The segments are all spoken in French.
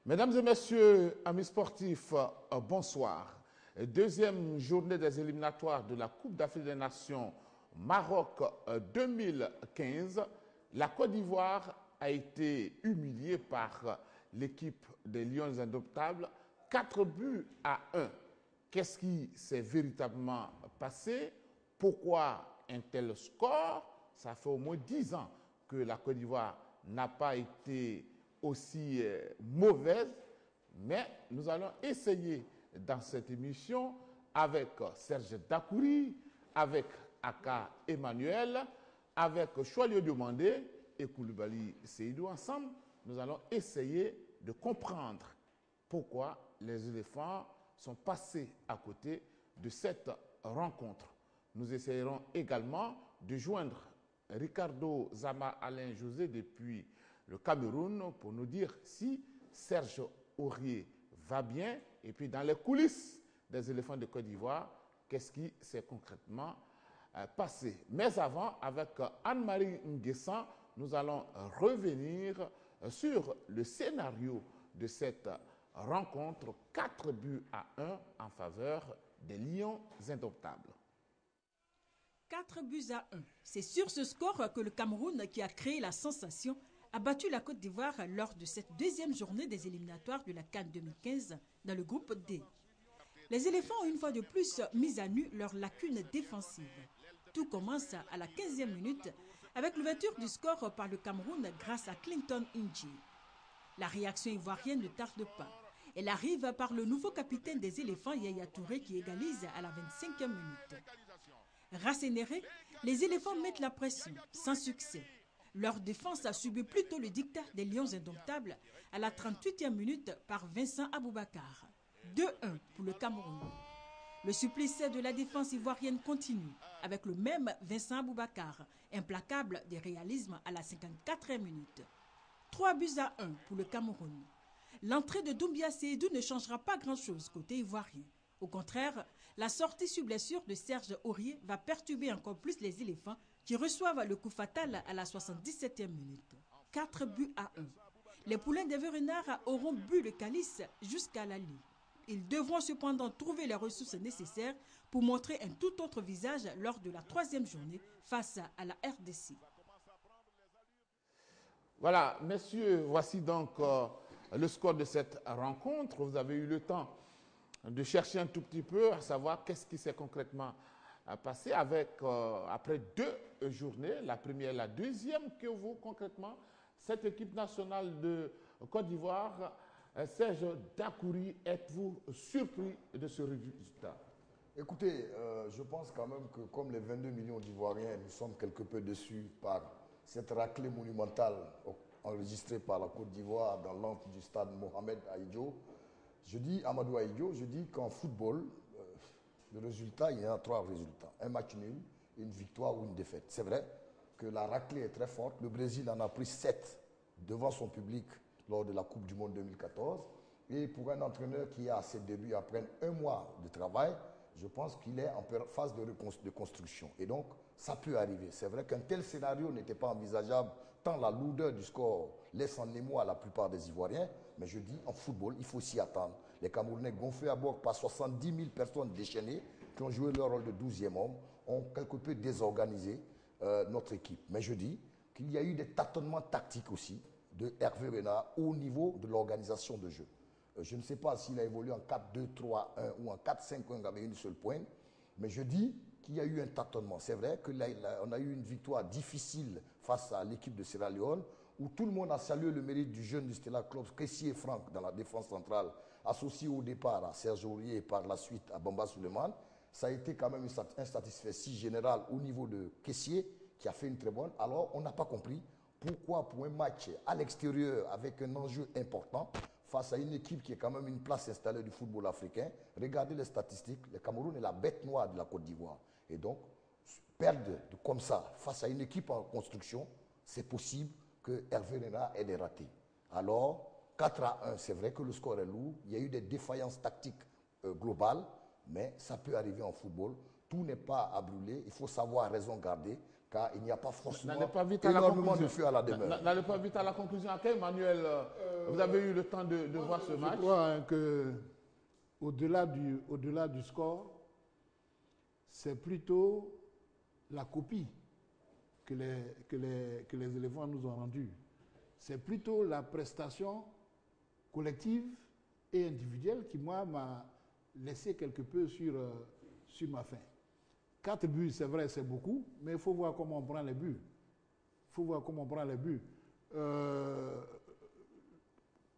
Mesdames et messieurs, amis sportifs, bonsoir. Deuxième journée des éliminatoires de la Coupe d'Afrique des Nations Maroc 2015. La Côte d'Ivoire a été humiliée par l'équipe des Lions Indomptables, 4-1. Qu'est-ce qui s'est véritablement passé? Pourquoi un tel score? Ça fait au moins 10 ans que la Côte d'Ivoire n'a pas été aussi mauvaise, mais nous allons essayer dans cette émission avec Serge Dakouri, avec Aka Emmanuel, avec Choilio Diomandé et Koulibaly Seydou. Ensemble, nous allons essayer de comprendre pourquoi les éléphants sont passés à côté de cette rencontre. Nous essayerons également de joindre Ricardo Zama Alain José depuis le Cameroun pour nous dire si Serge Aurier va bien et puis dans les coulisses des éléphants de Côte d'Ivoire, qu'est-ce qui s'est concrètement passé. Mais avant, avec Anne-Marie Nguessan, nous allons revenir sur le scénario de cette rencontre 4-1 en faveur des Lions Indomptables. 4-1. C'est sur ce score que le Cameroun, qui a créé la sensation, a battu la Côte d'Ivoire lors de cette deuxième journée des éliminatoires de la CAN 2015 dans le groupe D. Les éléphants ont une fois de plus mis à nu leurs lacunes défensives. Tout commence à la 15e minute avec l'ouverture du score par le Cameroun grâce à Clinton Inji. La réaction ivoirienne ne tarde pas. Elle arrive par le nouveau capitaine des éléphants, Yaya Touré, qui égalise à la 25e minute. Rassénérés, les éléphants mettent la pression, sans succès. Leur défense a subi plutôt le dictat des Lions Indomptables à la 38e minute par Vincent Aboubakar. 2-1 pour le Cameroun. Le supplice de la défense ivoirienne continue avec le même Vincent Aboubakar, implacable des réalismes à la 54e minute. 3-1 pour le Cameroun. L'entrée de Doumbia Seydou ne changera pas grand-chose côté ivoirien. Au contraire, la sortie sur blessure de Serge Aurier va perturber encore plus les éléphants qui reçoivent le coup fatal à la 77e minute. 4-1. Les poulains des Renards auront bu le calice jusqu'à la lie. Ils devront cependant trouver les ressources nécessaires pour montrer un tout autre visage lors de la troisième journée face à la RDC. Voilà, messieurs, voici donc le score de cette rencontre. Vous avez eu le temps de chercher un tout petit peu à savoir qu'est-ce qui s'est concrètement passé avec, après 2 journées, la première et la deuxième, que vous concrètement, cette équipe nationale de Côte d'Ivoire, Serge Dakouri, êtes-vous surpris de ce résultat? Écoutez, je pense quand même que comme les 22 millions d'Ivoiriens, nous sommes quelque peu déçus par cette raclée monumentale enregistrée par la Côte d'Ivoire dans l'antre du stade Mohamed Ahidjo. Je dis Amadou Ahidjo, je dis qu'en football, le résultat, il y a 3 résultats. Un match nul, une victoire ou une défaite. C'est vrai que la raclée est très forte. Le Brésil en a pris 7 devant son public lors de la Coupe du Monde 2014. Et pour un entraîneur qui a à ses débuts, après 1 mois de travail, je pense qu'il est en phase de construction. Et donc, ça peut arriver. C'est vrai qu'un tel scénario n'était pas envisageable, tant la lourdeur du score laisse en émoi la plupart des Ivoiriens. Mais je dis, en football, il faut s'y attendre. Les Camerounais, gonflés à bord par 70 000 personnes déchaînées, qui ont joué leur rôle de 12e homme, ont quelque peu désorganisé notre équipe. Mais je dis qu'il y a eu des tâtonnements tactiques aussi de Hervé Renard au niveau de l'organisation de jeu. Je ne sais pas s'il a évolué en 4-2-3-1 ou en 4-5-1 avec une seule pointe, mais je dis qu'il y a eu un tâtonnement. C'est vrai qu'on a eu une victoire difficile face à l'équipe de Sierra Leone, où tout le monde a salué le mérite du jeune du Stella Club, Kessie et Franck, dans la défense centrale, associé au départ à Serge Aurier et par la suite à Bamba Suleiman. Ça a été quand même un satisfait général au niveau de Kessié, qui a fait une très bonne. Alors, on n'a pas compris pourquoi, pour un match à l'extérieur avec un enjeu important, face à une équipe qui est quand même une place installée du football africain, regardez les statistiques, le Cameroun est la bête noire de la Côte d'Ivoire. Et donc, perdre comme ça, face à une équipe en construction, c'est possible que Hervé Renard ait des ratés. Alors, 4-1, c'est vrai que le score est lourd, il y a eu des défaillances tactiques globales, mais ça peut arriver en football. Tout n'est pas à brûler, il faut savoir raison garder. car il n'y a pas forcément N'allez pas vite à la énormément de conclusion. feu à la demeure. N'allez pas vite à la conclusion. À quel Emmanuel, vous avez eu le temps de voir ce match? Je crois que au-delà du score, c'est plutôt la copie que les éléphants nous ont rendue. C'est plutôt la prestation collective et individuelle qui, moi, m'a laissé quelque peu sur ma faim. 4 buts, c'est vrai, c'est beaucoup, mais il faut voir comment on prend les buts.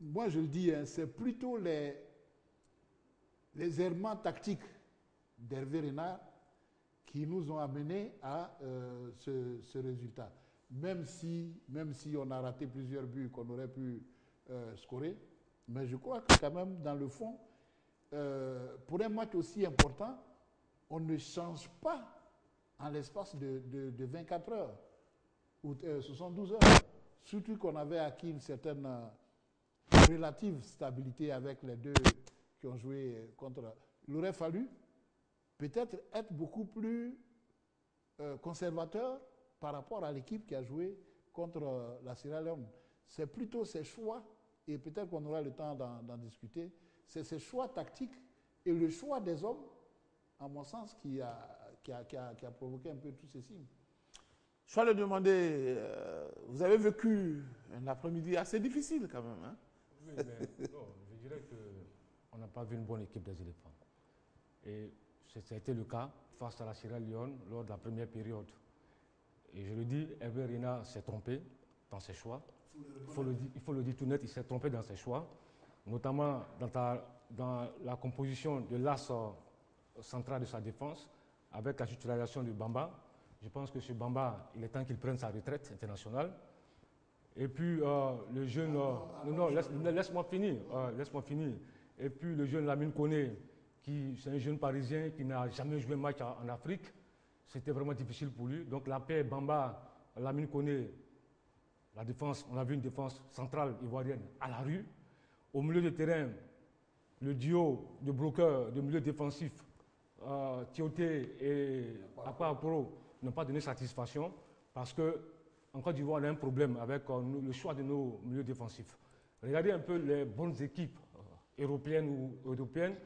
Moi, je le dis, hein, c'est plutôt les errements tactiques d'Hervé Renard qui nous ont amenés à ce résultat. Même si on a raté plusieurs buts qu'on aurait pu scorer, mais je crois que quand même, dans le fond, pour un match aussi important, on ne change pas en l'espace de 24 heures ou 72 heures. Surtout qu'on avait acquis une certaine relative stabilité avec les deux qui ont joué contre. Il aurait fallu peut-être être beaucoup plus conservateur par rapport à l'équipe qui a joué contre la Sierra Leone. C'est plutôt ces choix, et peut-être qu'on aura le temps d'en discuter, c'est ces choix tactiques et le choix des hommes, à mon sens, qui a provoqué un peu tous ces signes. Je vais le demander, vous avez vécu un après-midi assez difficile quand même. Hein? Oui, mais non, je dirais qu'on n'a pas vu une bonne équipe des éléphants. Et ça a été le cas face à la Sierra Leone lors de la première période. Et je le dis, Hervé Renard s'est trompé dans ses choix. Il faut le dire tout net, il s'est trompé dans ses choix, notamment dans la composition de l'axe central de sa défense, avec la titularisation de Bamba. Je pense que ce Bamba, il est temps qu'il prenne sa retraite internationale. Et puis le jeune... laisse-moi finir. Et puis le jeune Lamine Koné, c'est un jeune Parisien qui n'a jamais joué un match en Afrique. C'était vraiment difficile pour lui. Donc la paix Bamba, Lamine Koné, la défense, on a vu une défense centrale ivoirienne à la rue. Au milieu de terrain, le duo de bloqueurs, de milieu défensif, Tioté et Akpa Pro n'ont pas donné satisfaction parce qu'en Côte d'Ivoire, on a un problème avec le choix de nos milieux défensifs. Regardez un peu les bonnes équipes européennes ou européennes.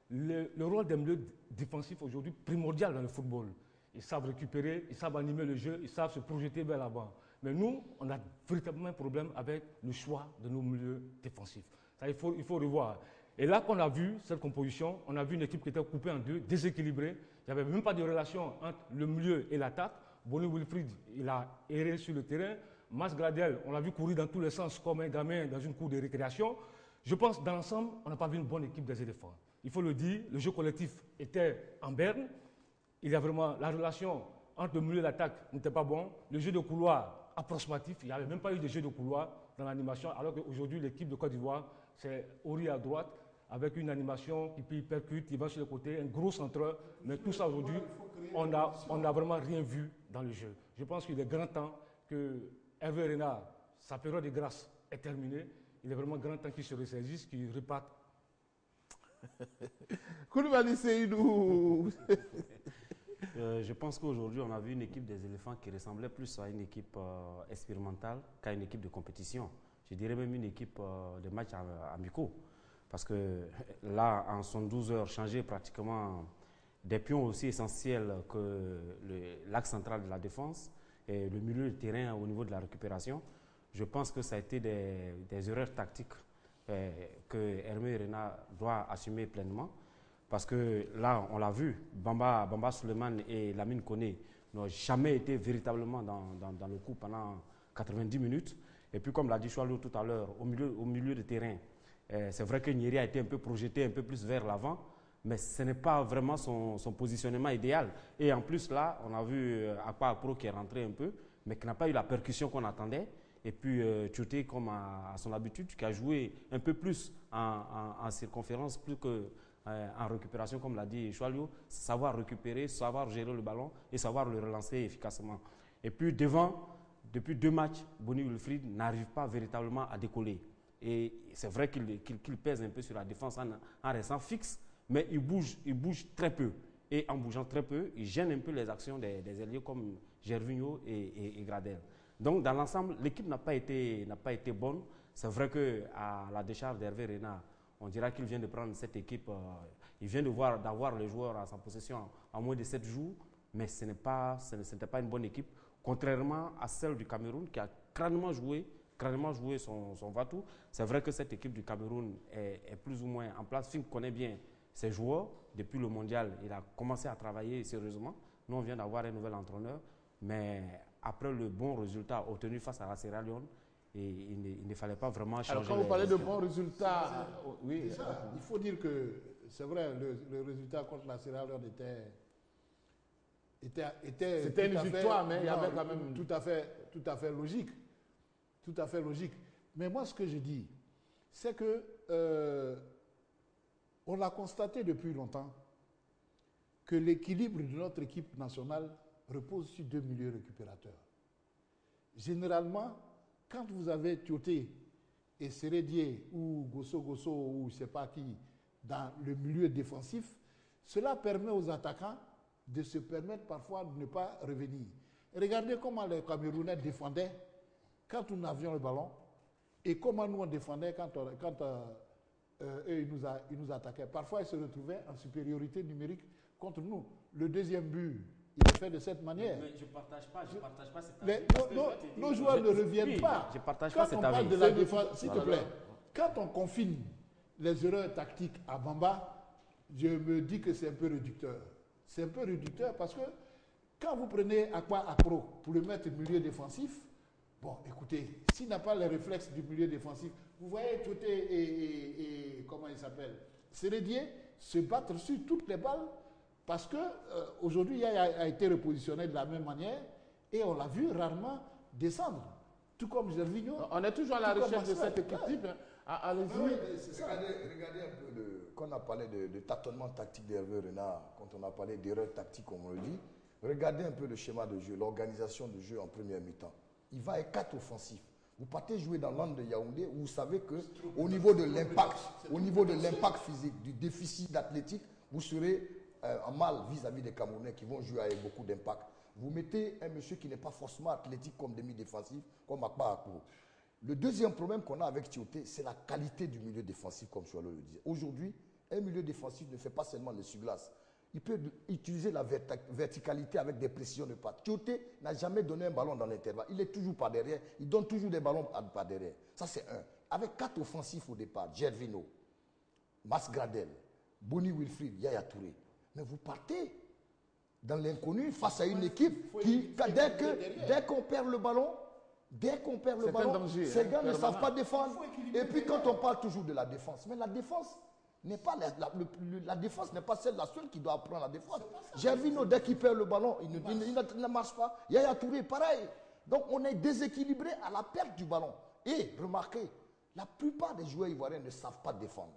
Le rôle des milieux défensifs aujourd'hui primordial dans le football. Ils savent récupérer, ils savent animer le jeu, ils savent se projeter vers l'avant. Mais nous, on a véritablement un problème avec le choix de nos milieux défensifs. Ça, il faut revoir. Et là qu'on a vu cette composition, on a vu une équipe qui était coupée en deux, déséquilibrée. Il n'y avait même pas de relation entre le milieu et l'attaque. Bonny Wilfried, il a erré sur le terrain. Mas Gradel, on l'a vu courir dans tous les sens comme un gamin dans une cour de récréation. Je pense que dans l'ensemble, on n'a pas vu une bonne équipe des éléphants. Il faut le dire, le jeu collectif était en berne. Il y a vraiment la relation entre le milieu et l'attaque n'était pas bon. Le jeu de couloir approximatif, il n'y avait même pas eu de jeu de couloir dans l'animation, alors qu'aujourd'hui, l'équipe de Côte d'Ivoire, c'est Ori à droite, avec une animation qui percute, il va sur le côté, un gros centreur. Mais tout ça aujourd'hui, on n'a vraiment rien vu dans le jeu. Je pense qu'il est grand temps que Hervé Renard, sa période de grâce est terminée. Il est vraiment grand temps qu'il se ressaisisse, qu'il reparte. Koulibaly Seydou. Je pense qu'aujourd'hui, on a vu une équipe des éléphants qui ressemblait plus à une équipe expérimentale qu'à une équipe de compétition. Je dirais même une équipe de matchs amicaux. Parce que là, en 72 heures, changer pratiquement des pions aussi essentiels que l'axe central de la défense et le milieu de terrain au niveau de la récupération, je pense que ça a été des erreurs tactiques que Hervé Renard doit assumer pleinement. Parce que là, on l'a vu, Bamba Souleymane et Lamine Koné n'ont jamais été véritablement dans le coup pendant 90 minutes. Et puis, comme l'a dit Choualou tout à l'heure, au milieu de terrain, c'est vrai que Nyeri a été un peu projeté un peu plus vers l'avant, mais ce n'est pas vraiment son positionnement idéal. Et en plus, là, on a vu Akpa Pro qui est rentré un peu, mais qui n'a pas eu la percussion qu'on attendait. Et puis, Tioté, comme à son habitude, qui a joué un peu plus en circonférence, plus que en récupération, comme l'a dit Choualou, savoir récupérer, savoir gérer le ballon et savoir le relancer efficacement. Et puis, devant, depuis 2 matchs, Bonny Wilfried n'arrive pas véritablement à décoller. Et c'est vrai qu'il pèse un peu sur la défense en restant fixe, mais il bouge très peu. et en bougeant très peu, il gêne un peu les actions des ailiers comme Gervinho et Gradel. Donc dans l'ensemble, l'équipe n'a pas été bonne. C'est vrai qu'à la décharge d'Hervé Renard, on dira qu'il vient de prendre cette équipe, il vient d'avoir les joueurs à sa possession en moins de 7 jours, mais ce n'était pas une bonne équipe, contrairement à celle du Cameroun qui a crânement joué son va-tout. C'est vrai que cette équipe du Cameroun est plus ou moins en place. Fink connaît bien ses joueurs. Depuis le mondial, il a commencé à travailler sérieusement. Nous, on vient d'avoir un nouvel entraîneur, mais après le bon résultat obtenu face à la Sierra Leone, il ne fallait pas vraiment changer. Alors, quand vous parlez de bons résultats, oui. Déjà, il faut dire que c'est vrai, le résultat contre la Sierra Leone c'était une victoire, mais il y avait quand même tout à fait logique. Tout à fait logique. Mais moi, ce que je dis, c'est que on l'a constaté depuis longtemps que l'équilibre de notre équipe nationale repose sur 2 milieux récupérateurs. Généralement, quand vous avez Tioté et Sérédier ou Gosso ou je ne sais pas qui dans le milieu défensif, cela permet aux attaquants de se permettre parfois de ne pas revenir. Regardez comment les Camerounais défendaient quand nous avions le ballon et comment nous on défendait quand eux ils nous attaquaient. Parfois ils se retrouvaient en supériorité numérique contre nous. Le deuxième but, il est fait de cette manière. Mais je ne partage pas cet avis. Nos joueurs ne reviennent pas. Je ne partage quand pas cet on parle avis. de la défense, s'il te plaît, quand on confine les erreurs tactiques à Bamba, je me dis que c'est un peu réducteur. C'est un peu réducteur parce que quand vous prenez Akpa Akpro pour le mettre au milieu défensif, bon, écoutez, s'il n'a pas les réflexes du milieu défensif, vous voyez Tioté et comment il s'appelle, Sérédier se battre sur toutes les balles parce que aujourd'hui, il a été repositionné de la même manière et on l'a vu rarement descendre. Tout comme Gervinho. On est toujours à la recherche de cette équipe type. Allez-y. Oui, regardez un peu quand on a parlé de tâtonnement tactique d'Hervé Renard, quand on a parlé d'erreur tactique, comme on le dit, regardez un peu le schéma de jeu, l'organisation du jeu en première mi-temps. Il va être 4 offensifs. Vous partez jouer dans l'angle de Yaoundé où vous savez qu'au niveau de l'impact physique, du déficit d'athlétique, vous serez en mal vis-à-vis des Camerounais qui vont jouer avec beaucoup d'impact. Vous mettez un monsieur qui n'est pas forcément athlétique comme demi-défensif, comme Akpa Akpro. Le deuxième problème qu'on a avec Tioté, c'est la qualité du milieu défensif, comme Choualo le disait. Aujourd'hui, un milieu défensif ne fait pas seulement le suglace. Il peut utiliser la verticalité avec des précisions de patte. Tioté n'a jamais donné un ballon dans l'intervalle. Il est toujours par derrière. Il donne toujours des ballons par derrière. Ça, c'est un. Avec 4 offensifs au départ, Gervinho, Mas Gradel, Boni Wilfried, Yaya Touré. Mais vous partez dans l'inconnu face à une équipe qui, dès qu'on perd le ballon, ces gars ne savent pas défendre. Et puis quand on parle toujours de la défense, mais la défense n'est pas la seule qui doit apprendre la défense. Gervinho, dès qu'il perd le ballon, il ne marche pas. Yaya Touré, pareil. Donc on est déséquilibré à la perte du ballon. Et remarquez, la plupart des joueurs ivoiriens ne savent pas défendre.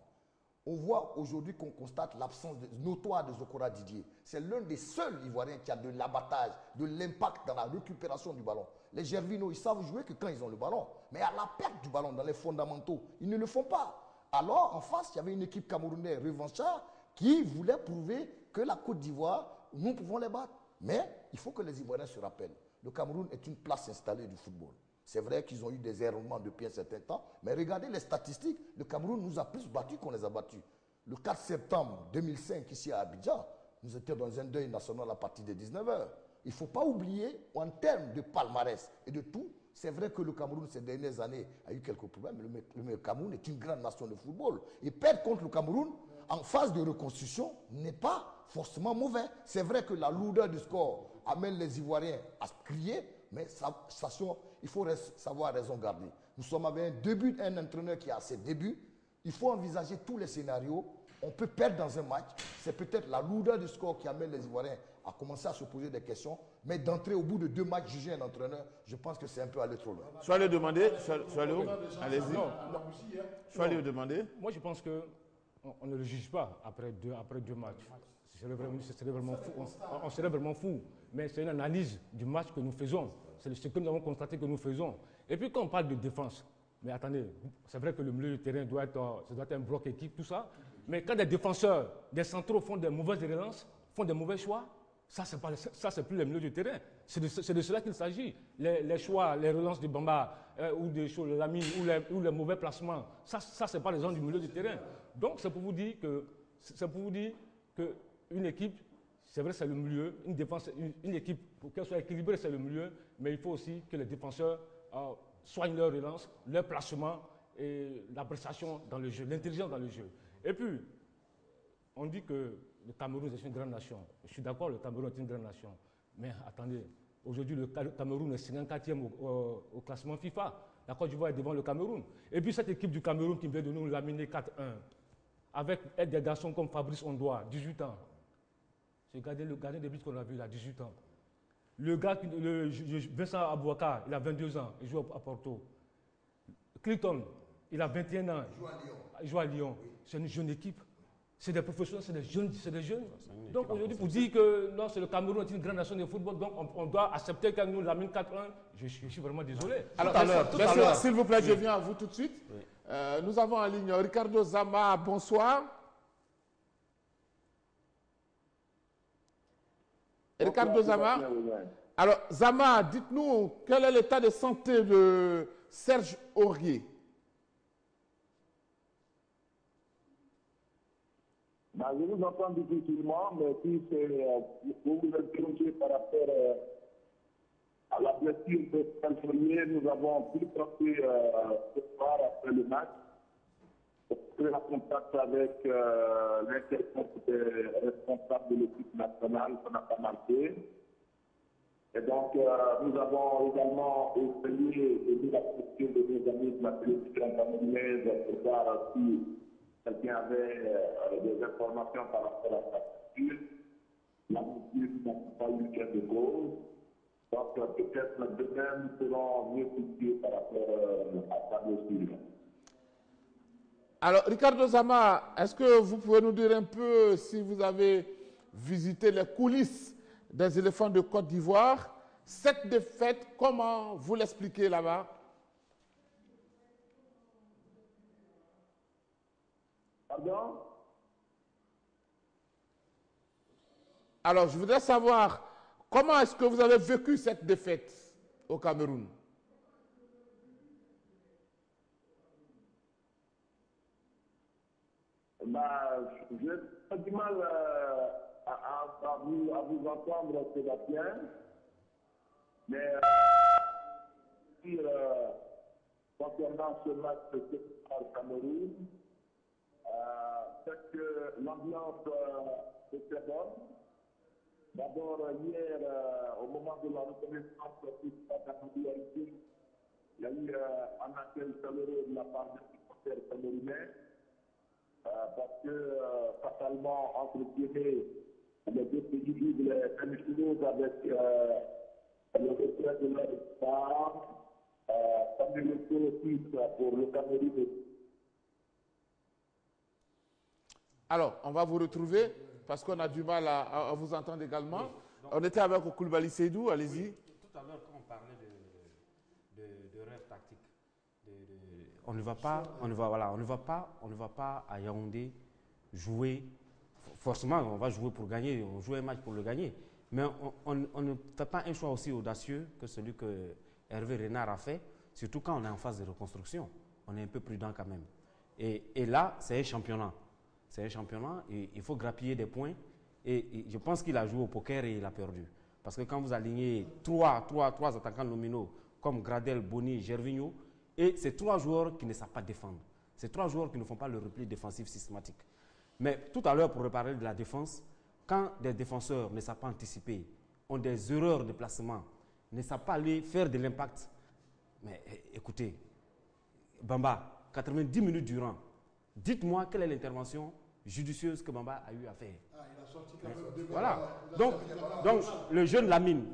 On voit aujourd'hui qu'on constate l'absence notoire de Zokora Didier. C'est l'un des seuls Ivoiriens qui a de l'abattage, de l'impact dans la récupération du ballon. Les Gervinho, ils savent jouer que quand ils ont le ballon. Mais à la perte du ballon, dans les fondamentaux, ils ne le font pas. Alors, en face, il y avait une équipe camerounaise revanchard qui voulait prouver que la Côte d'Ivoire, nous pouvons les battre. Mais il faut que les Ivoiriens se rappellent. Le Cameroun est une place installée du football. C'est vrai qu'ils ont eu des errements depuis un certain temps, mais regardez les statistiques, le Cameroun nous a plus battus qu'on les a battus. Le 4 septembre 2005, ici à Abidjan, nous étions dans un deuil national à partir de 19h. Il ne faut pas oublier, en termes de palmarès et de tout, c'est vrai que le Cameroun, ces dernières années, a eu quelques problèmes, mais le Cameroun est une grande nation de football. Et perdre contre le Cameroun, en phase de reconstruction, n'est pas forcément mauvais. C'est vrai que la lourdeur du score amène les Ivoiriens à crier, mais il faut savoir raison garder. Nous sommes avec un entraîneur qui a ses débuts. Il faut envisager tous les scénarios. On peut perdre dans un match. C'est peut-être la lourdeur du score qui amène les Ivoiriens à commencer à se poser des questions. Mais d'entrer au bout de 2 matchs, juger un entraîneur, je pense que c'est un peu aller trop loin. Soyez demander. Allez-y. Soyez demander. Moi, je pense qu'on ne le juge pas après deux matchs. Ce serait vraiment fou. On serait vraiment fou. Mais c'est une analyse du match que nous faisons. C'est ce que nous avons constaté que nous faisons. Et puis quand on parle de défense, mais attendez, c'est vrai que le milieu du terrain doit être un bloc équipe, tout ça. Mais quand des défenseurs, des centraux font des mauvaises relances, font des mauvais choix, ça, c'est plus le milieu du terrain. C'est de cela qu'il s'agit. Les choix, les relances de Bamba, ou des choses, le Lamine, ou les mauvais placements, ça c'est pas les gens du milieu du terrain. Donc, c'est pour vous dire qu'une équipe, c'est vrai, c'est le milieu. Une défense, une équipe, pour qu'elle soit équilibrée, c'est le milieu. Mais il faut aussi que les défenseurs soignent leur relance, leur placement et l'appréciation dans le jeu, l'intelligence dans le jeu. Et puis, on dit que le Cameroun est une grande nation. Je suis d'accord, le Cameroun est une grande nation. Mais attendez, aujourd'hui, le Cameroun est 54e au classement FIFA. La Côte d'Ivoire est devant le Cameroun. Et puis, cette équipe du Cameroun qui vient de nous laminer 4-1, avec des garçons comme Fabrice Ondoa, 18 ans. J'ai regardé le gardien de but qu'on a vu, il a 18 ans. Le gars, Vincent Abouaka, il a 22 ans, il joue à Porto. Clinton, il a 21 ans. Il joue à Lyon. Oui. C'est une jeune équipe. C'est des professionnels, c'est des jeunes. Donc aujourd'hui, pour dire que non, c'est le Cameroun est une grande nation de football, donc on doit accepter qu'elle nous lamine 4-1, je suis vraiment désolé. Alors, s'il vous plaît, je viens à vous tout de suite. Oui. Nous avons en ligne Ricardo Zama, bonsoir. Ricardo Zama. Alors, Zama, dites-nous, quel est l'état de santé de Serge Aurier? Ben, je vous entends difficilement, mais si c'est vous vous interrogez par rapport à la blessure de Serge Aurier, nous avons pu traiter ce soir après le match. On a contact avec l'intercompte des responsables de l'équipe nationale, ça n'a pas marché. Et donc, nous avons également essayé de la question de nos amis de la télévision camerounaise pour voir si quelqu'un avait des informations par rapport à sa structure. La blessure n'a pas eu gain de cause. Donc, peut-être demain, nous serons mieux situés par rapport à sa blessure. Alors, Ricardo Zama, est-ce que vous pouvez nous dire un peu si vous avez visité les coulisses des éléphants de Côte d'Ivoire? Cette défaite, comment vous l'expliquez là-bas? Pardon? Alors, je voudrais savoir, comment est-ce que vous avez vécu cette défaite au Cameroun? Bah, j'ai pas du mal à vous entendre, Sébastien, mais concernant ce match au Cameroun, c'est que l'ambiance était bonne. D'abord, hier, au moment de la reconnaissance de la familiarité, il y a eu un accueil chaleureux de la part des supporters camerounais. Parce que, fatalement, entre guillemets, les deux pays vivent les demi-finaux avec le retrait de leur star, comme le tour pour le Cameroun. Alors, on va vous retrouver parce qu'on a du mal à vous entendre également. Oui, on était avec Koulibaly Seydou, allez-y. Oui, tout à l'heure, quand on parlait de rêve tactique, on ne va pas à Yaoundé jouer. Forcément, on va jouer pour gagner, on joue un match pour le gagner. Mais on ne fait pas un choix aussi audacieux que celui que Hervé Renard a fait, surtout quand on est en phase de reconstruction. On est un peu prudent quand même. Et là, c'est un championnat. C'est un championnat et il faut grappiller des points. Et je pense qu'il a joué au poker et il a perdu. Parce que quand vous alignez trois attaquants nominaux comme Gradel, Boni, Gervinho, et c'est trois joueurs qui ne savent pas défendre. C'est trois joueurs qui ne font pas le repli défensif systématique. Mais tout à l'heure, pour reparler de la défense, quand des défenseurs ne savent pas anticiper, ont des erreurs de placement, ne savent pas aller faire de l'impact, mais écoutez, Bamba, 90 minutes durant, dites-moi quelle est l'intervention judicieuse que Bamba a eu à faire. Il a sorti quand même deux voilà. Donc le jeune Lamine,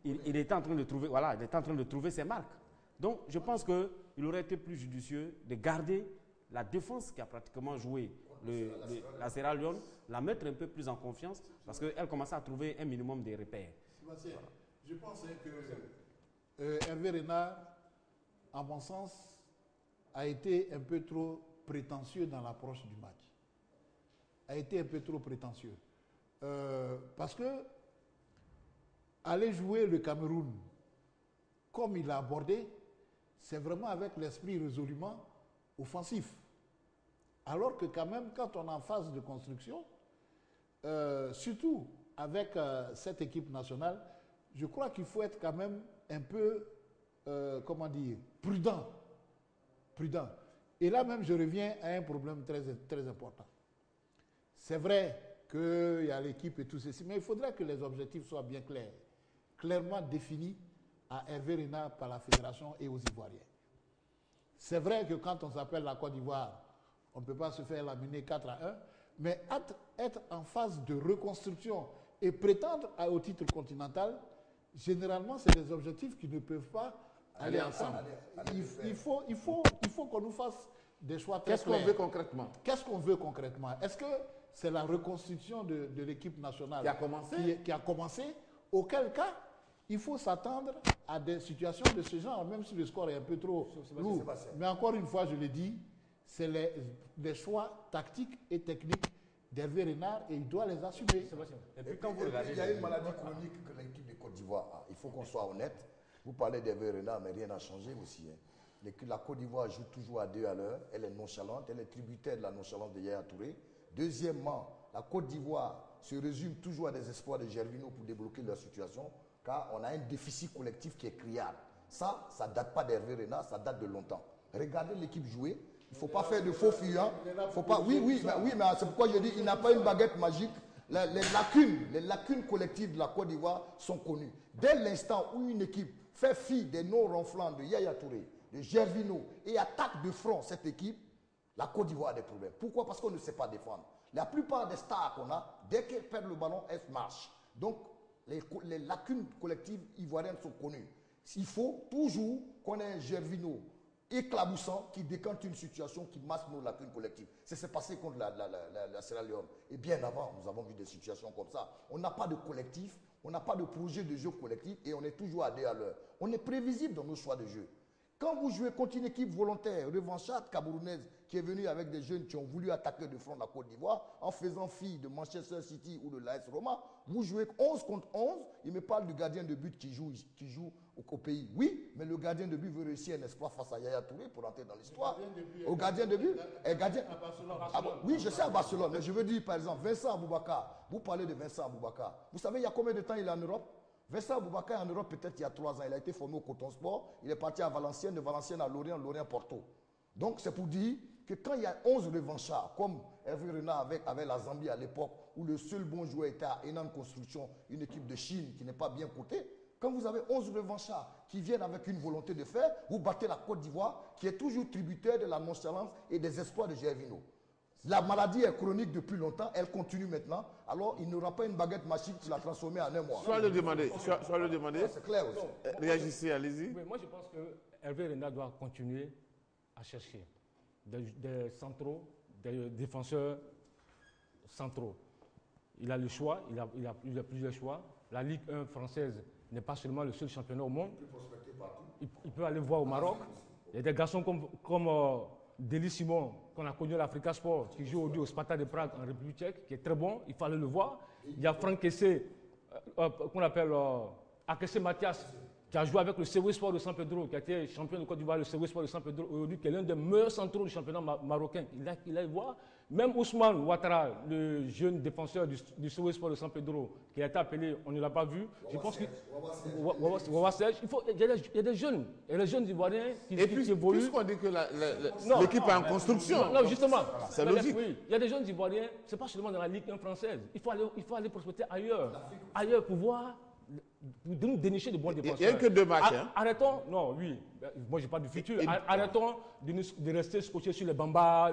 il était en train de trouver, voilà, il était en train de trouver ses marques. Donc je pense qu'il aurait été plus judicieux de garder la défense qui a pratiquement joué la Sierra Leone, la mettre un peu plus en confiance parce qu'elle commençait à trouver un minimum de repères. Sébastien, voilà. Je pense que Hervé Renard, à mon sens, a été un peu trop prétentieux dans l'approche du match. a été un peu trop prétentieux. Parce que aller jouer le Cameroun comme il l'a abordé, c'est vraiment avec l'esprit résolument offensif. Alors que quand même, quand on est en phase de construction, surtout avec cette équipe nationale, je crois qu'il faut être quand même un peu, comment dire, prudent. Prudent. Et là même, je reviens à un problème très, très important. C'est vrai qu'il y a l'équipe et tout ceci, mais il faudrait que les objectifs soient bien clairs, clairement définis à Hervé Renard par la fédération et aux Ivoiriens. C'est vrai que quand on s'appelle la Côte d'Ivoire, on ne peut pas se faire laminer 4-1, mais être en phase de reconstruction et prétendre au titre continental, généralement, c'est des objectifs qui ne peuvent pas aller ensemble. Il faut qu'on nous fasse des choix très clairs. Qu'est-ce qu'on veut concrètement? Qu'est-ce qu'on veut concrètement? Est-ce que c'est la reconstruction de l'équipe nationale qui a commencé? Auquel cas, il faut s'attendre à des situations de ce genre, même si le score est un peu trop lourd. Mais encore une fois, je le dis, c'est les choix tactiques et techniques d'Hervé Renard et il doit les assumer. Et puis quand vous regardez, il y a une maladie chronique que l'équipe de Côte d'Ivoire a. Il faut qu'on soit honnête. Vous parlez d'Hervé Renard, mais rien n'a changé aussi. La Côte d'Ivoire joue toujours à 2 à l'heure. Elle est nonchalante. Elle est tributaire de la nonchalance de Yaya Touré. Deuxièmement, la Côte d'Ivoire se résume toujours à des espoirs de Gervinho pour débloquer leur situation, car on a un déficit collectif qui est criard. Ça ne date pas d'Hervé Renard, ça date de longtemps. Regardez l'équipe jouer. Il ne faut pas faire de faux fuyants. Oui, mais c'est pourquoi je dis qu'il n'a pas une baguette magique. Les lacunes collectives de la Côte d'Ivoire sont connues. Dès l'instant où une équipe fait fi des noms ronflants de Yaya Touré, de Gervinho et attaque de front cette équipe, la Côte d'Ivoire a des problèmes. Pourquoi? Parce qu'on ne sait pas défendre. La plupart des stars qu'on a, dès qu'elles perdent le ballon, elles marchent. Donc, les lacunes collectives ivoiriennes sont connues. Il faut toujours qu'on ait un Gervinho éclaboussant qui décante une situation qui masque nos lacunes collectives. C'est passé contre la Sierra Leone. Et bien avant, nous avons vu des situations comme ça. On n'a pas de collectif, on n'a pas de projet de jeu collectif et on est toujours à 2 à l'heure. On est prévisible dans nos choix de jeu. Quand vous jouez contre une équipe volontaire, revancharde, camerounaise, qui est venue avec des jeunes qui ont voulu attaquer de front la Côte d'Ivoire, en faisant fi de Manchester City ou de l'AS Roma, vous jouez 11 contre 11. Il me parle du gardien de but qui joue au pays. Oui, mais le gardien de but veut réussir un exploit face à Yaya Touré pour entrer dans l'histoire. Au gardien de but, oui, je sais à Barcelone, mais je veux dire par exemple Vincent Aboubakar. Vous parlez de Vincent Aboubakar. Vous savez il y a combien de temps il est en Europe? Vincent Aboubakar est en Europe peut-être il y a 3 ans. Il a été formé au Coton Sport. Il est parti à Valenciennes, de Valenciennes à Lorient, Lorient Porto. Donc c'est pour dire que quand il y a 11 revanchards, comme Hervé Renard avec la Zambie à l'époque, où le seul bon joueur était à Henan Construction, une équipe de Chine qui n'est pas bien cotée, quand vous avez 11 revanchards qui viennent avec une volonté de faire, vous battez la Côte d'Ivoire, qui est toujours tributaire de la nonchalance et des espoirs de Gervinho. La maladie est chronique depuis longtemps, elle continue maintenant, alors il n'aura pas une baguette magique pour la transformer en un mois. Soit le demander. C'est clair aussi. Réagissez, allez-y. Oui, moi je pense que Hervé Renard doit continuer à chercher des centraux, des défenseurs centraux. Il a le choix, il a plusieurs choix. La Ligue 1 française n'est pas seulement le seul championnat au monde. Il peut aller voir au Maroc. Il y a des garçons comme Delis Simon, qu'on a connu à l'Africa Sport, qui joue aujourd'hui au Sparta de Prague en République tchèque, qui est très bon, il fallait le voir. Il y a Franck Kessé, qu'on appelle Akessé Mathias, qui a joué avec le CW Sport de San Pedro, qui a été champion de Côte d'Ivoire, le CW Sport de San Pedro, aujourd'hui, qui est l'un des meilleurs centraux du championnat marocain. Il a le voir. Même Ousmane Ouattara, le jeune défenseur du CW Sport de San Pedro, qui a été appelé, on ne l'a pas vu. Je pense que Wawa Serge, il y a des jeunes, et les jeunes Ivoiriens qui évoluent. Puisqu'on dit que l'équipe est en construction. Non, justement. C'est logique. Oui, il y a des jeunes Ivoiriens, ce n'est pas seulement dans la Ligue 1 française. Il faut aller prospecter ailleurs pour voir. De nous dénicher de bons défenseurs. Il n'y a que 2 matchs. Arrêtons, non, oui, moi je parle du futur. Arrêtons de rester scotchés sur les bambas.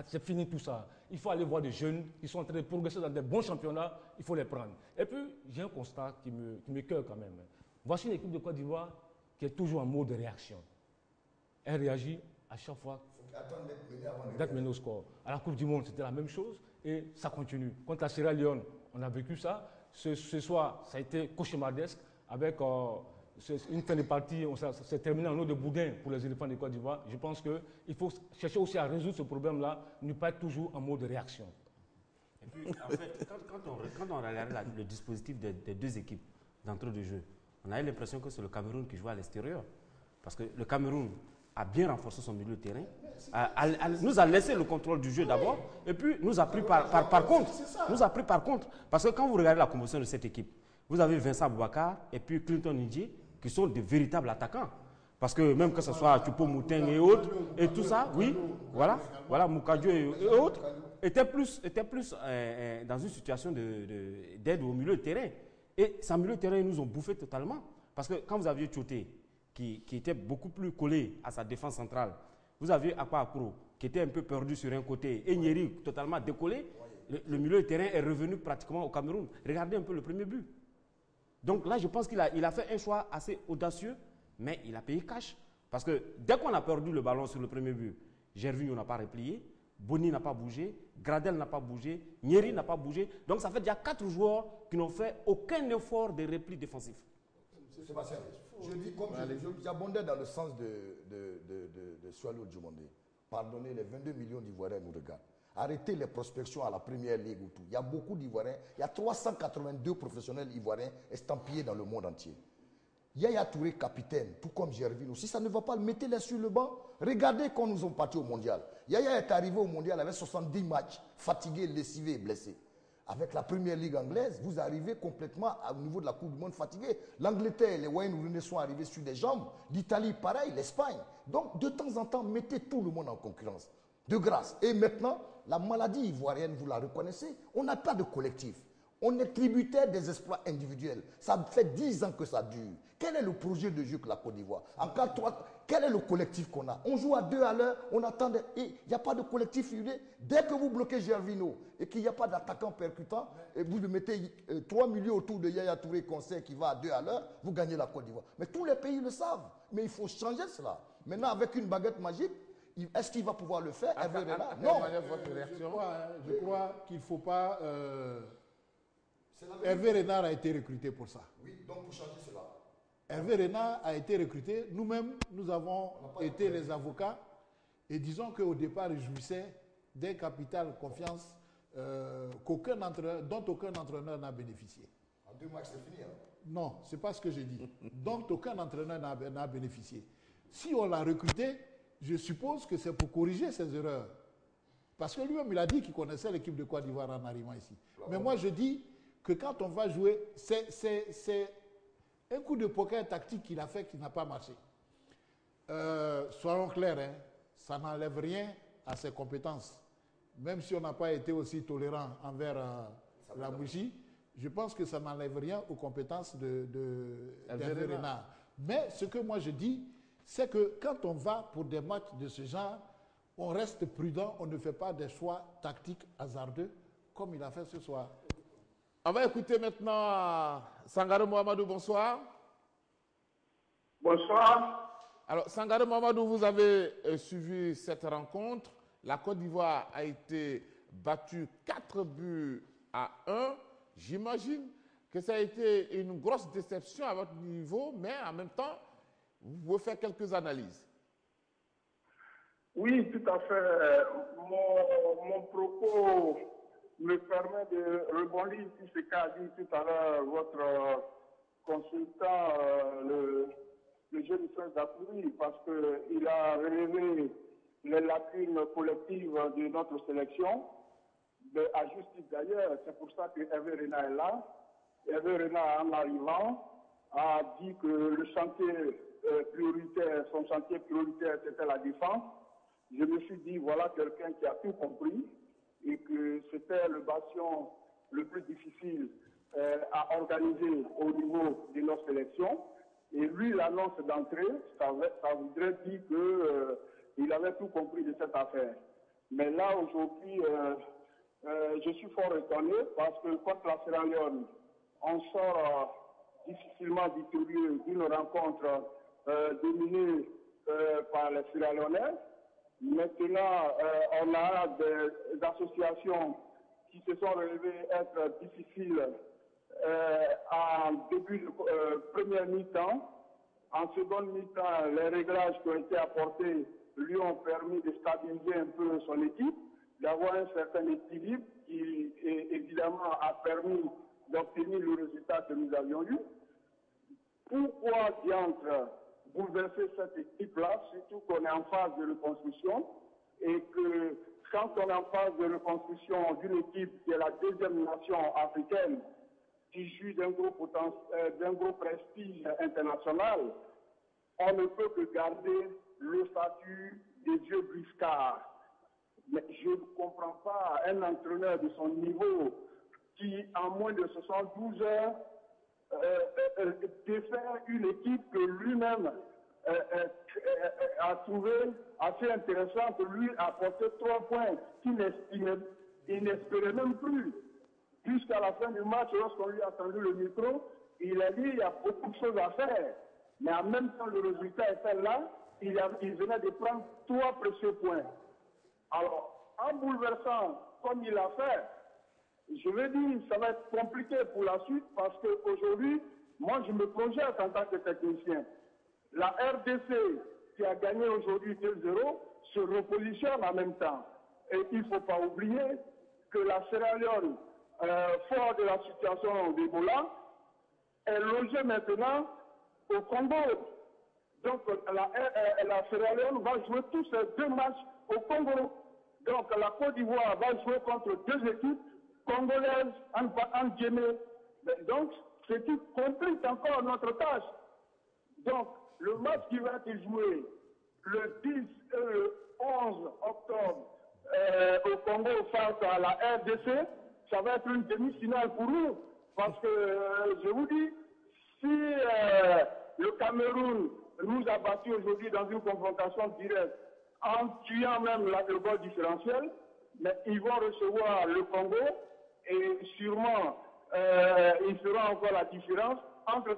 C'est fini tout ça. Il faut aller voir des jeunes qui sont en train de progresser dans des bons championnats. Il faut les prendre. Et puis, j'ai un constat qui me cœur quand même. Voici une équipe de Côte d'Ivoire qui est toujours en mode de réaction. Elle réagit à chaque fois d'être menée au score. À la Coupe du Monde, c'était la même chose et ça continue. Contre la Sierra Leone, on a vécu ça. Ce soir, ça a été cauchemardesque avec une fin de partie, ça s'est terminé en eau de boudin pour les éléphants de Côte d'Ivoire. Je pense qu'il faut chercher aussi à résoudre ce problème-là, ne pas être toujours en mode de réaction. Et puis, en fait, quand on regarde le dispositif des deux équipes d'entrée de jeu, on a eu l'impression que c'est le Cameroun qui joue à l'extérieur. Parce que le Cameroun a bien renforcé son milieu de terrain, nous a laissé le contrôle du jeu d'abord, et puis nous a pris par contre. Parce que quand vous regardez la composition de cette équipe, vous avez Vincent Boubacar et puis Clinton Ndji, qui sont de véritables attaquants. Parce que même que ce soit Tupo Mouteng et autres, et tout ça, oui, voilà, Moukadio et autres, étaient plus dans une situation d'aide au milieu de terrain. Et sans milieu de terrain, ils nous ont bouffé totalement. Parce que quand vous aviez Tchoté, qui était beaucoup plus collé à sa défense centrale, vous aviez Akpa Akuro, qui était un peu perdu sur un côté, et Nyeri totalement décollé, le milieu de terrain est revenu pratiquement au Cameroun. Regardez un peu le premier but. Donc là, je pense qu'il a fait un choix assez audacieux, mais il a payé cash. Parce que dès qu'on a perdu le ballon sur le premier but, Gervinho n'a pas replié, Boni n'a pas bougé, Gradel n'a pas bougé, Nyeri n'a pas bougé. Donc ça fait déjà 4 joueurs qui n'ont fait aucun effort de repli défensif. Sébastien, je dis comme j'abondais dans le sens de Swallow Djumondé. Pardonnez, les 22 millions d'Ivoiriens nous regardent. Arrêtez les prospections à la première ligue ou tout. Il y a beaucoup d'Ivoiriens. Il y a 382 professionnels ivoiriens estampillés dans le monde entier. Yaya Touré, capitaine, tout comme Gervinho. Si ça ne va pas, mettez-les sur le banc. Regardez quand nous sommes partis au mondial. Yaya est arrivé au mondial avec 70 matchs, fatigué, lessivé et blessé. Avec la première ligue anglaise, vous arrivez complètement au niveau de la Coupe du Monde fatigué. L'Angleterre, les Wayne Rooney sont arrivés sur des jambes. L'Italie, pareil, l'Espagne. Donc, de temps en temps, mettez tout le monde en concurrence. De grâce. Et maintenant, la maladie ivoirienne, vous la reconnaissez, on n'a pas de collectif. On est tributaire des exploits individuels. Ça fait 10 ans que ça dure. Quel est le projet de jeu que la Côte d'Ivoire? En 4-3, quel est le collectif qu'on a? On joue à 2 à l'heure, on attend. Il n'y a pas de collectif unité. Dès que vous bloquez Gervinho et qu'il n'y a pas d'attaquant percutant, et vous mettez 3 milieux autour de Yaya Touré Conseil qui va à 2 à l'heure, vous gagnez la Côte d'Ivoire. Mais tous les pays le savent. Mais il faut changer cela. Maintenant, avec une baguette magique, est-ce qu'il va pouvoir le faire? Non. Je crois qu'il ne faut pas... Hervé Renard a été recruté pour ça. Oui, donc pour changer cela. Hervé Renard a été recruté. Nous-mêmes, nous avons été les avocats. Et disons qu'au départ, il jouissait d'un capital confiance dont aucun entraîneur n'a bénéficié. En 2 matchs, c'est fini. Hein? Non, ce n'est pas ce que j'ai dit. Dont aucun entraîneur n'a bénéficié. Si on l'a recruté, je suppose que c'est pour corriger ses erreurs. Parce que lui-même, il a dit qu'il connaissait l'équipe de Côte d'Ivoire en arrivant ici. Mais moi, je dis que quand on va jouer, c'est un coup de poker tactique qu'il a fait qui n'a pas marché. Soyons clairs, hein, ça n'enlève rien à ses compétences. Même si on n'a pas été aussi tolérant envers la Mouchi, je pense que ça n'enlève rien aux compétences d'Hervé Renard. Mais ce que moi je dis, c'est que quand on va pour des matchs de ce genre, on reste prudent, on ne fait pas des choix tactiques hasardeux comme il a fait ce soir. On va écouter maintenant Sangare Mohamedou, bonsoir. Bonsoir. Alors, Sangare Mohamedou, vous avez suivi cette rencontre. La Côte d'Ivoire a été battue 4 buts à 1. J'imagine que ça a été une grosse déception à votre niveau, mais en même temps, vous pouvez faire quelques analyses. Oui, tout à fait. Mon propos me permet de rebondir sur ce qu'a dit tout à l'heure votre consultant, le jeune Prince d'Apouri, parce qu'il a relevé les lacunes collectives de notre sélection, à justice d'ailleurs. C'est pour ça que Hervé Renard est là. Hervé Renard, en arrivant, a dit que le chantier prioritaire, son chantier prioritaire, c'était la défense. Je me suis dit, voilà quelqu'un qui a tout compris et que c'était le bastion le plus difficile à organiser au niveau de notre sélection. Et lui, l'annonce d'entrée, ça voudrait dire qu'il avait tout compris de cette affaire. Mais là, aujourd'hui, je suis fort étonné parce que contre la Sierra Leone, on sort difficilement victorieux d'une rencontre dominée par les Sierra Leonais. Maintenant, on a des associations qui se sont révélées être difficiles en début de première mi-temps. En seconde mi-temps, les réglages qui ont été apportés lui ont permis de stabiliser un peu son équipe, d'avoir un certain équilibre. qui évidemment a permis d'obtenir le résultat que nous avions eu. Pourquoi diantre bouleverser cette équipe-là, surtout qu'on est en phase de reconstruction et que quand on est en phase de reconstruction d'une équipe qui est la deuxième nation africaine qui joue d'un gros prestige international, on ne peut que garder le statut des vieux briscards. Mais je ne comprends pas un entraîneur de son niveau qui, en moins de 72 heures, défaire une équipe que lui-même a trouvé assez intéressante, que lui a apporté 3 points qu'il n'espérait même plus. Jusqu'à la fin du match, lorsqu'on lui a tendu le micro, il a dit il y a beaucoup de choses à faire. Mais en même temps, le résultat était là, il venait de prendre 3 précieux points. Alors, en bouleversant comme il a fait, je veux dire, ça va être compliqué pour la suite parce qu'aujourd'hui, moi je me projette en tant que technicien. La RDC qui a gagné aujourd'hui 2-0 se repositionne en même temps. Et il ne faut pas oublier que la Sierra Leone, fort de la situation d'Ebola, est logée maintenant au Congo. Donc la Sierra Leone va jouer tous ces 2 matchs au Congo. Donc la Côte d'Ivoire va jouer contre 2 équipes congolaises en Guinée. Donc ce qui complique encore notre tâche. Donc le match qui va être joué le 10 et le 11 octobre au Congo face à la RDC, ça va être une demi-finale pour nous. Parce que je vous dis, si le Cameroun nous a battus aujourd'hui dans une confrontation directe, en tuant même le goal différentiel, mais ils vont recevoir le Congo et sûrement il fera encore la différence entre